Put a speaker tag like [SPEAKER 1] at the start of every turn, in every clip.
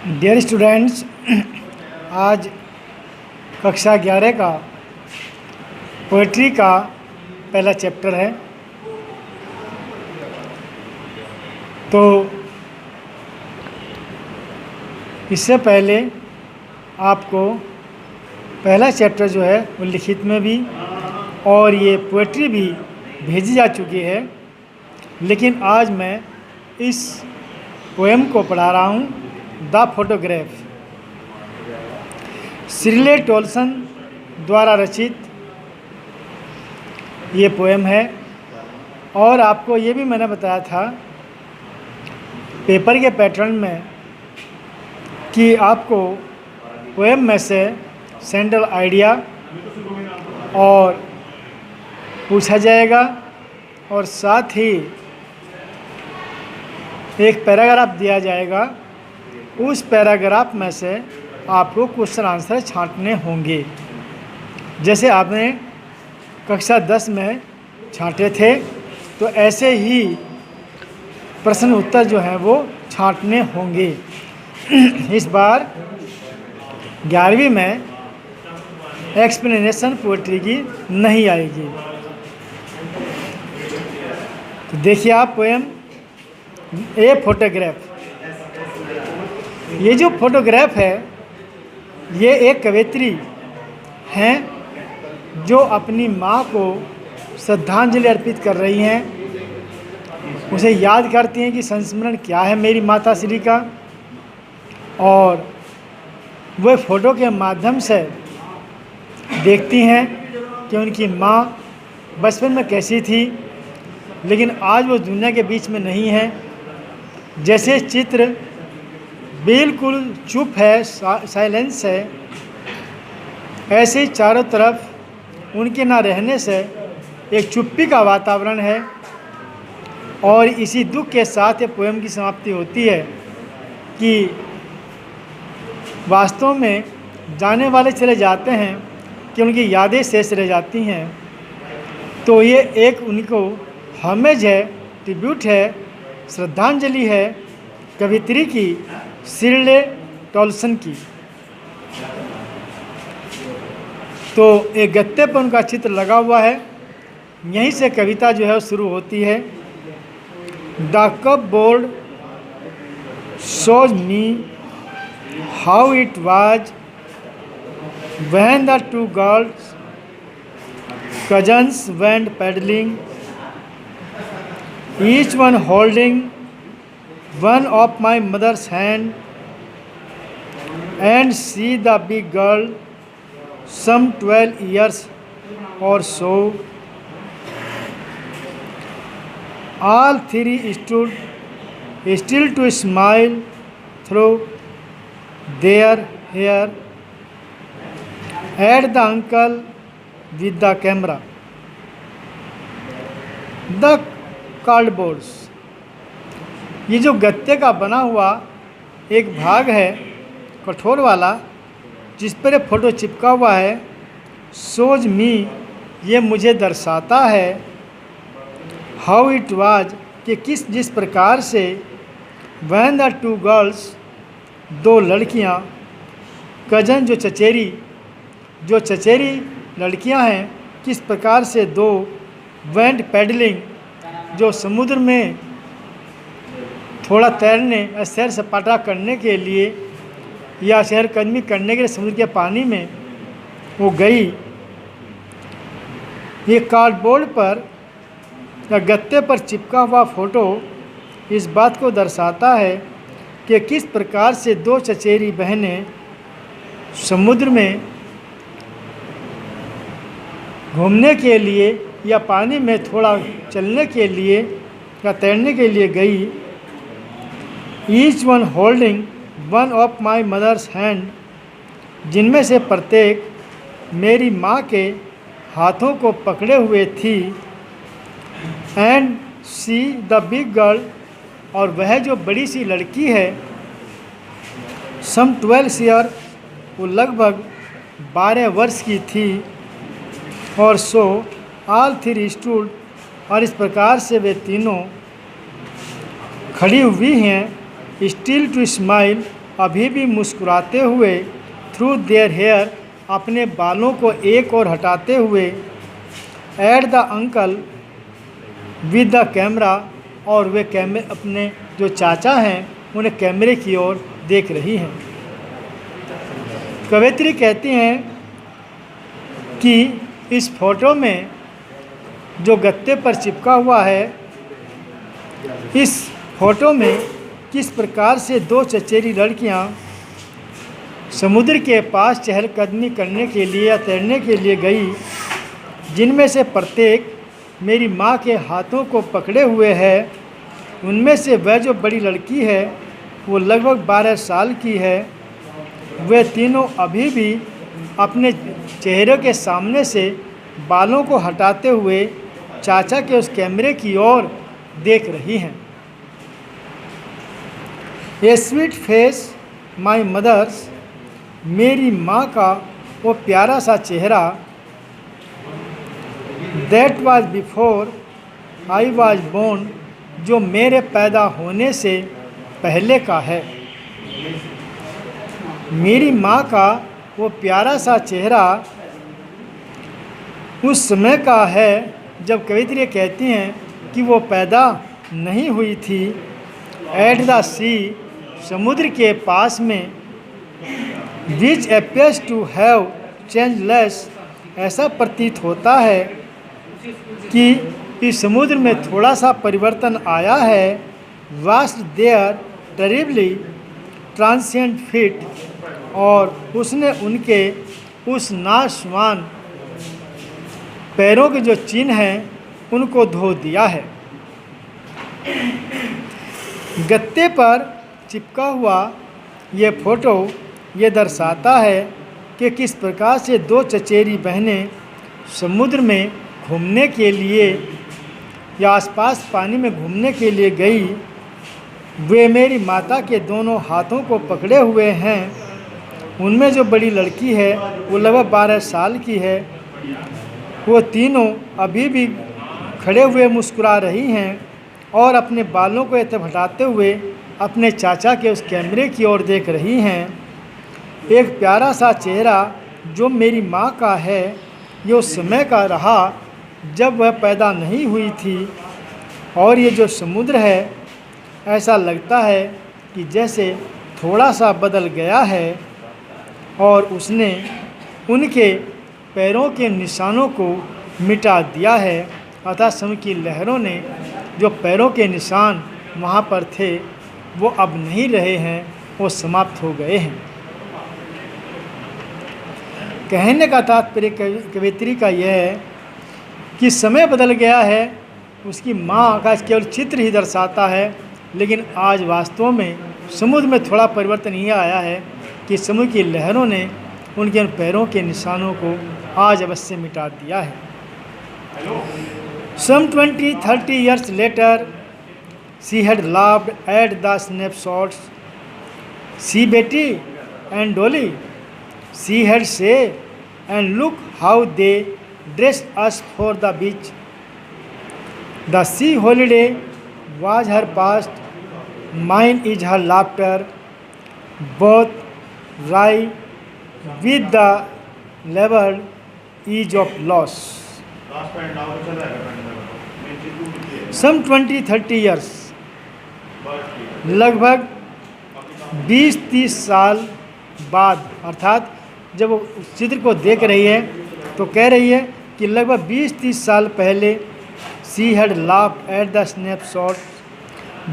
[SPEAKER 1] Dear students, आज कक्षा 11 का पोएट्री का पहला चैप्टर है। तो इससे पहले आपको पहला चैप्टर जो है वो लिखित में भी और ये पोएट्री भी भेजी जा चुकी है, लेकिन आज मैं इस पोएम को पढ़ा रहा हूँ, द फोटोग्राफ। शिर्ले टोल्सन द्वारा रचित ये पोएम है। और आपको ये भी मैंने बताया था पेपर के पैटर्न में कि आपको पोएम में से सेंट्रल आइडिया और पूछा जाएगा और साथ ही एक पैराग्राफ दिया जाएगा। उस पैराग्राफ में से आपको क्वेश्चन आंसर छांटने होंगे, जैसे आपने कक्षा 10 में छांटे थे। तो ऐसे ही प्रश्न उत्तर जो हैं वो छांटने होंगे। इस बार 11वीं में एक्सप्लेनेशन पोएट्री की नहीं आएगी। तो देखिए आप पोएम ए फोटोग्राफ। ये जो फोटोग्राफ है ये एक कवयित्री हैं जो अपनी माँ को श्रद्धांजलि अर्पित कर रही हैं, उसे याद करती हैं कि संस्मरण क्या है मेरी माता श्री का। और वह फ़ोटो के माध्यम से देखती हैं कि उनकी माँ बचपन में कैसी थी, लेकिन आज वो दुनिया के बीच में नहीं है। जैसे चित्र बिल्कुल चुप है, साइलेंस है, ऐसे ही चारों तरफ उनके ना रहने से एक चुप्पी का वातावरण है। और इसी दुख के साथ ये पोएम की समाप्ति होती है कि वास्तव में जाने वाले चले जाते हैं कि उनकी यादें शेष रह जाती हैं। तो ये एक उनको होमेज है, ट्रिब्यूट है, श्रद्धांजलि है कवित्री की, शिर्ले टोल्सन की। तो एक गत्ते पर उनका चित्र लगा हुआ है, यहीं से कविता जो है वो शुरू होती है। The cup board shows me how it was when the two girls cousins went paddling, each one holding one of my mother's hand, and she, the big girl, some 12 years or so. All three stood still to smile through their hair at the uncle with the camera. The cardboards, ये जो गत्ते का बना हुआ एक भाग है कठोर वाला जिस पर ये फ़ोटो चिपका हुआ है, शोज मी, ये मुझे दर्शाता है, हाउ इट वाज, कि जिस प्रकार से, व्हेन द टू गर्ल्स, दो लड़कियां, कजन जो चचेरी लड़कियां हैं, किस प्रकार से दो, वेंट पैडलिंग, जो समुद्र में थोड़ा तैरने या सैर सपाटा करने के लिए या शहरकदमी करने के लिए समुद्र के पानी में वो गई। ये कार्डबोर्ड पर या गत्ते पर चिपका हुआ फ़ोटो इस बात को दर्शाता है कि किस प्रकार से दो चचेरी बहनें समुद्र में घूमने के लिए या पानी में थोड़ा चलने के लिए या तैरने के लिए गई। Each one holding one of my mother's hand, जिनमें से प्रत्येक मेरी माँ के हाथों को पकड़े हुए थी। And see the big girl, और वह जो बड़ी सी लड़की है, सम 12 ईयर, वो लगभग 12 वर्ष की थी। और सो ऑल थ्री स्टूड, और इस प्रकार से वे तीनों खड़ी हुई हैं, स्टिल टू स्माइल, अभी भी मुस्कुराते हुए थ्रू देयर हेयर अपने बालों को एक और हटाते हुए at the uncle with the camera और वे अपने जो चाचा हैं उन्हें कैमरे की ओर देख रही हैं। कवयित्री कहती हैं कि इस फोटो में जो गत्ते पर चिपका हुआ है, इस फोटो में किस प्रकार से दो चचेरी लड़कियां समुद्र के पास चहलकदमी करने के लिए या तैरने के लिए गई, जिनमें से प्रत्येक मेरी माँ के हाथों को पकड़े हुए है। उनमें से वह जो बड़ी लड़की है वो लगभग 12 साल की है। वे तीनों अभी भी अपने चेहरे के सामने से बालों को हटाते हुए चाचा के उस कैमरे की ओर देख रही हैं। A sweet face my mother's, मेरी माँ का वो प्यारा सा चेहरा, that was before I was born, जो मेरे पैदा होने से पहले का है। मेरी माँ का वो प्यारा सा चेहरा उस समय का है जब कवित्री कहती हैं कि वो पैदा नहीं हुई थी। एट द सी, समुद्र के पास में, which appears to have changeless, ऐसा प्रतीत होता है कि इस समुद्र में थोड़ा सा परिवर्तन आया है। Vast there terribly transient fit, और उसने उनके उस नाशवान पैरों के जो चिन्ह हैं उनको धो दिया है। गत्ते पर चिपका हुआ ये फोटो ये दर्शाता है कि किस प्रकार से दो चचेरी बहनें समुद्र में घूमने के लिए या आसपास पानी में घूमने के लिए गई। वे मेरी माता के दोनों हाथों को पकड़े हुए हैं। उनमें जो बड़ी लड़की है वो लगभग 12 साल की है। वो तीनों अभी भी खड़े हुए मुस्कुरा रही हैं और अपने बालों को ऐसे हटाते हुए अपने चाचा के उस कैमरे की ओर देख रही हैं। एक प्यारा सा चेहरा जो मेरी माँ का है, ये उस समय का रहा जब वह पैदा नहीं हुई थी। और ये जो समुद्र है, ऐसा लगता है कि जैसे थोड़ा सा बदल गया है और उसने उनके पैरों के निशानों को मिटा दिया है। अतः समुद्र की लहरों ने जो पैरों के निशान वहाँ पर थे वो अब नहीं रहे हैं, वो समाप्त हो गए हैं। कहने का तात्पर्य कवित्री का यह है कि समय बदल गया है, उसकी माँ का केवल चित्र ही दर्शाता है, लेकिन आज वास्तव में समुद्र में थोड़ा परिवर्तन ये आया है कि समुद्र की लहरों ने उनके उन पैरों के निशानों को आज अवश्य मिटा दिया है। Some 20-30 years later, she had laughed at the snapshots. See Betty and Dolly, she had said, and look how they dressed us for the beach. The sea holiday was her past, mine is her laughter, both lie with the level edge of loss. Some 20-30 years, लगभग 20-30 साल बाद, अर्थात जब वो चित्र को देख रही है तो कह रही है कि लगभग 20-30 साल पहले she had laugh at the snapshot,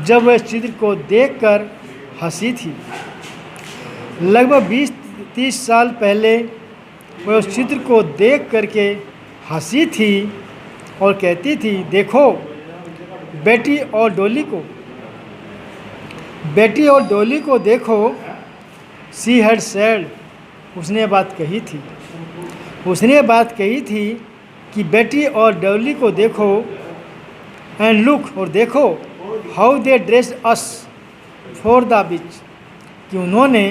[SPEAKER 1] जब वह चित्र को देखकर हंसी थी। लगभग 20-30 साल पहले वह उस चित्र को देख करके हंसी थी और कहती थी, देखो बेटी और डोली को, बेटी और डोली को देखो। सी हैड सेड, उसने बात कही थी, उसने बात कही थी कि बेटी और डोली को देखो। एंड लुक, और देखो, how they dress us for the beach, कि उन्होंने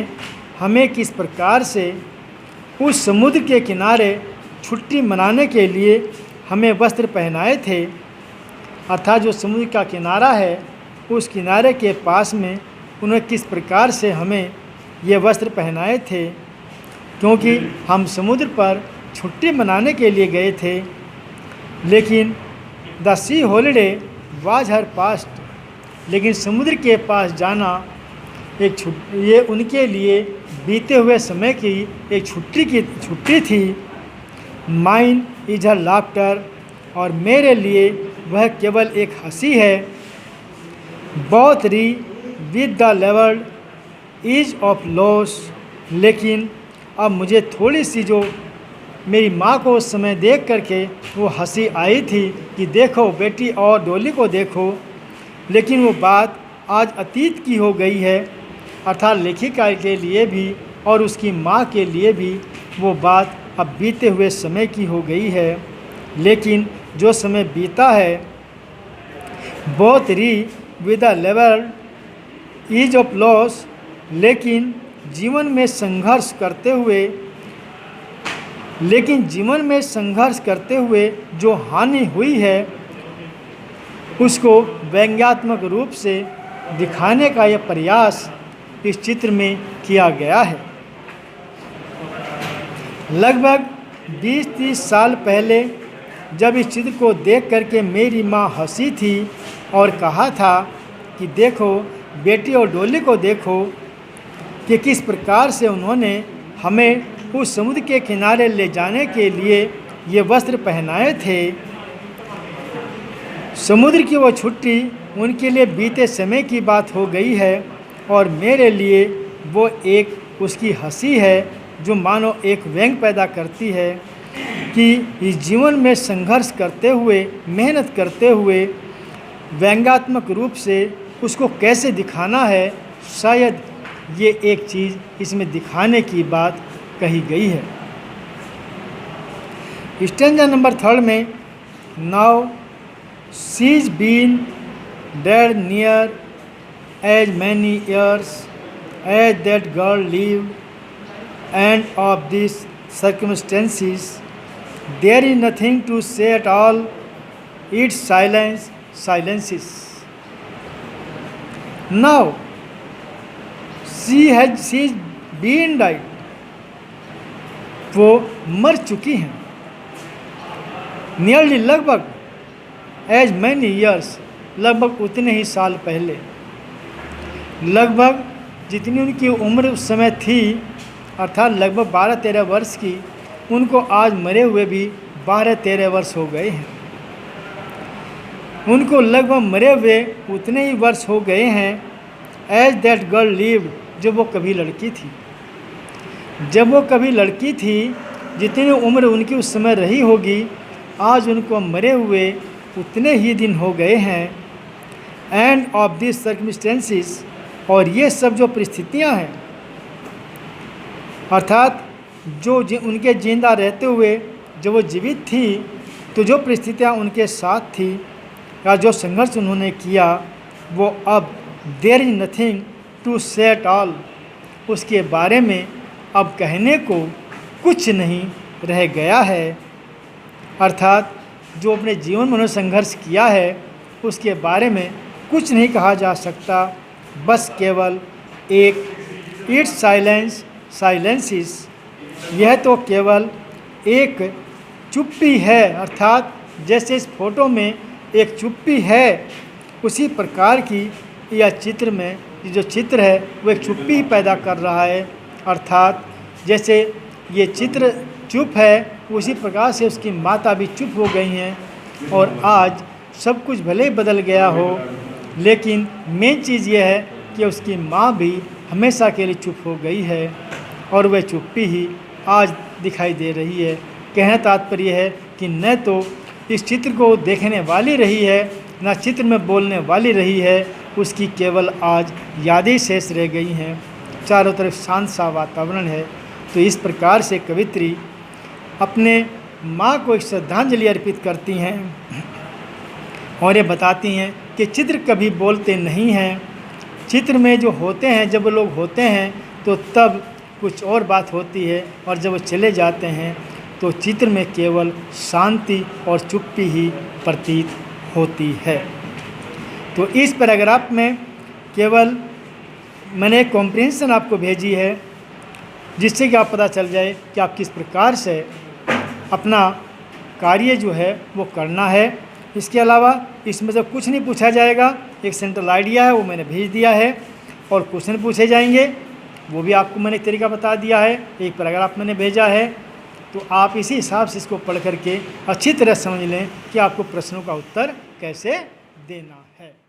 [SPEAKER 1] हमें किस प्रकार से उस समुद्र के किनारे छुट्टी मनाने के लिए हमें वस्त्र पहनाए थे। अर्थात जो समुद्र का किनारा है, उस किनारे के पास में उन्होंने किस प्रकार से हमें ये वस्त्र पहनाए थे, क्योंकि हम समुद्र पर छुट्टी मनाने के लिए गए थे। लेकिन the C holiday was her past, लेकिन समुद्र के पास जाना ये उनके लिए बीते हुए समय की एक छुट्टी थी। माइन इज हर लाफ्टर, और मेरे लिए वह केवल एक हंसी है। बोथ री with the level is of loss, लेकिन अब मुझे थोड़ी सी जो मेरी माँ को उस समय देख करके वो हंसी आई थी कि देखो बेटी और डोली को देखो, लेकिन वो बात आज अतीत की हो गई है, अर्थात लेखिका के लिए भी और उसकी माँ के लिए भी वो बात अब बीते हुए समय की हो गई है। लेकिन जो समय बीता है, बोथ री with the level is of loss, लेकिन जीवन में संघर्ष करते हुए जो हानि हुई है उसको व्यंग्यात्मक रूप से दिखाने का यह प्रयास इस चित्र में किया गया है। लगभग 20-30 साल पहले जब इस चित्र को देख करके मेरी माँ हंसी थी और कहा था कि देखो बेटी और डोली को देखो कि किस प्रकार से उन्होंने हमें उस समुद्र के किनारे ले जाने के लिए ये वस्त्र पहनाए थे। समुद्र की वो छुट्टी उनके लिए बीते समय की बात हो गई है और मेरे लिए वो एक उसकी हंसी है जो मानो एक व्यंग पैदा करती है कि इस जीवन में संघर्ष करते हुए, मेहनत करते हुए व्यंग्यात्मक रूप से उसको कैसे दिखाना है। शायद ये एक चीज़ इसमें दिखाने की बात कही गई है। स्टैंजा नंबर 3 में now she is been dead near as many years as that girl lived, and of this circumstances there is nothing to say at all, its silences. Now she is been died, वो मर चुकी हैं। Nearly लगभग, as many years लगभग उतने ही साल पहले, लगभग जितनी उनकी उम्र उस समय थी अर्थात लगभग 12-13 वर्ष की, उनको आज मरे हुए भी 12-13 वर्ष हो गए हैं। उनको लगभग मरे हुए उतने ही वर्ष हो गए हैं एज दैट गर्ल लिव्ड, जब वो कभी लड़की थी। जब वो कभी लड़की थी, जितनी उम्र उनकी उस समय रही होगी, आज उनको मरे हुए उतने ही दिन हो गए हैं। एंड ऑफ दिस सर्कमस्टेंसेस, और ये सब जो परिस्थितियाँ हैं अर्थात जो उनके जिंदा रहते हुए जब वो जीवित थी तो जो परिस्थितियाँ उनके साथ थी या जो संघर्ष उन्होंने किया, वो अब देयर इज नथिंग टू से एट ऑल, उसके बारे में अब कहने को कुछ नहीं रह गया है। अर्थात जो अपने जीवन में उन्होंने संघर्ष किया है उसके बारे में कुछ नहीं कहा जा सकता, बस केवल एक इट्स साइलेंसिस, यह तो केवल एक चुप्पी है। अर्थात जैसे इस फोटो में एक चुप्पी है, उसी प्रकार की यह चित्र में जो चित्र है वो एक चुप्पी पैदा कर रहा है। अर्थात जैसे ये चित्र चुप है, उसी प्रकार से उसकी माता भी चुप हो गई हैं। और आज सब कुछ भले ही बदल गया हो, लेकिन मेन चीज़ ये है कि उसकी माँ भी हमेशा के लिए चुप हो गई है और वह चुप्पी ही आज दिखाई दे रही है। कहने तात्पर्य है कि न तो इस चित्र को देखने वाली रही है, न चित्र में बोलने वाली रही है, उसकी केवल आज यादें शेष रह गई हैं। चारों तरफ शांत सा वातावरण है। तो इस प्रकार से कवित्री अपने माँ को एक श्रद्धांजलि अर्पित करती हैं और ये बताती हैं कि चित्र कभी बोलते नहीं हैं। चित्र में जो होते हैं, जब लोग होते हैं तो तब कुछ और बात होती है, और जब वो चले जाते हैं तो चित्र में केवल शांति और चुप्पी ही प्रतीत होती है। तो इस पैराग्राफ में केवल मैंने एक कॉम्प्रिहेंशन आपको भेजी है, जिससे कि आप पता चल जाए कि आप किस प्रकार से अपना कार्य जो है वो करना है। इसके अलावा इसमें से कुछ नहीं पूछा जाएगा, एक सेंट्रल आइडिया है वो मैंने भेज दिया है, और क्वेश्चन पूछे जाएंगे वो भी आपको मैंने एक तरीका बता दिया है, एक पैराग्राफ मैंने भेजा है। तो आप इसी हिसाब से इसको पढ़ करके अच्छी तरह समझ लें कि आपको प्रश्नों का उत्तर कैसे देना है।